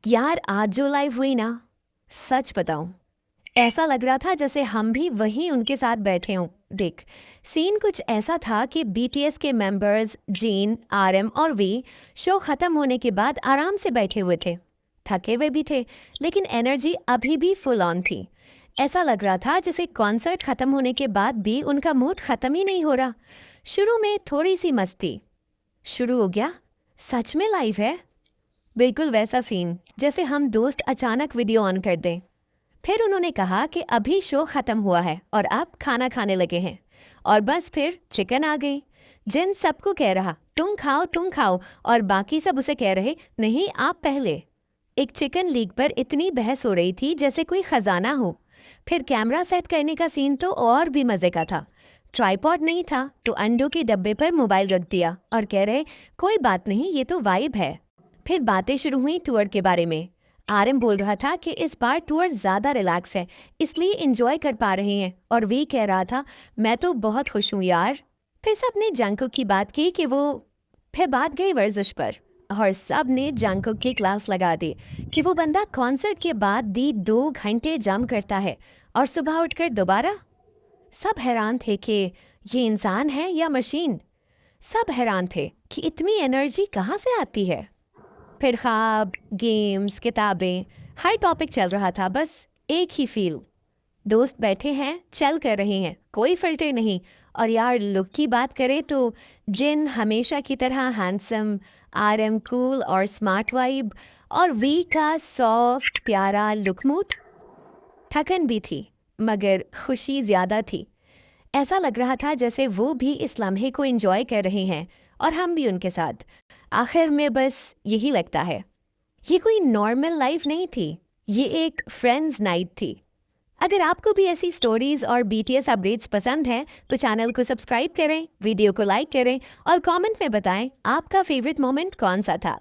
यार आज जो लाइव हुई ना, सच बताऊं, ऐसा लग रहा था जैसे हम भी वहीं उनके साथ बैठे हों। देख, सीन कुछ ऐसा था कि बीटीएस के मेंबर्स जीन, आरएम और वी शो खत्म होने के बाद आराम से बैठे हुए थे। थके हुए भी थे, लेकिन एनर्जी अभी भी फुल ऑन थी। ऐसा लग रहा था जैसे कॉन्सर्ट खत्म होने के बाद भी उनका मूड खत्म ही नहीं हो रहा। शुरू में थोड़ी सी मस्ती शुरू हो गया, सच में लाइव है। बिल्कुल वैसा सीन जैसे हम दोस्त अचानक वीडियो ऑन कर दें। फिर उन्होंने कहा कि अभी शो खत्म हुआ है और आप खाना खाने लगे हैं। और बस फिर चिकन आ गई। जिन सबको कह रहा तुम खाओ, और बाकी सब उसे कह रहे नहीं आप पहले। एक चिकन लीग पर इतनी बहस हो रही थी जैसे कोई खजाना हो। फिर कैमरा सेट करने का सीन तो और भी मजे का था। ट्राइपॉड नहीं था तो अंडों के डब्बे पर मोबाइल रख दिया और कह रहे कोई बात नहीं, ये तो वाइब है। फिर बातें शुरू हुई टूर के बारे में। आरएम बोल रहा था कि इस बार टूर ज़्यादा रिलैक्स है, इसलिए इंजॉय कर पा रहे हैं, और वी कह रहा था मैं तो बहुत खुश हूँ यार। फिर सबने जंकुक की बात की कि वो फिर बात गई वर्जिश पर, और सब ने जंकुक की क्लास लगा दी कि वो बंदा कॉन्सर्ट के बाद दी 2 घंटे जम करता है और सुबह उठकर दोबारा। सब हैरान थे कि ये इंसान है या मशीन। सब हैरान थे कि इतनी एनर्जी कहाँ से आती है। फिर ख्वाब, गेम्स, किताबें, हर टॉपिक चल रहा था, बस एक ही फील। दोस्त बैठे हैं, चल कर रहे हैं, कोई फिल्टर नहीं। और यार लुक की बात करें तो जिन हमेशा की तरह हैंडसम, आरएम कूल और स्मार्ट वाइब, और वी का सॉफ्ट प्यारा लुक मूड। थकन भी थी, मगर खुशी ज़्यादा थी। ऐसा लग रहा था जैसे वो भी इस लम्हे को एंजॉय कर रहे हैं और हम भी उनके साथ। आखिर में बस यही लगता है, ये कोई नॉर्मल लाइफ नहीं थी, ये एक फ्रेंड्स नाइट थी। अगर आपको भी ऐसी स्टोरीज और बीटीएस अपडेट्स पसंद हैं तो चैनल को सब्सक्राइब करें, वीडियो को लाइक करें और कमेंट में बताएं आपका फेवरेट मोमेंट कौन सा था।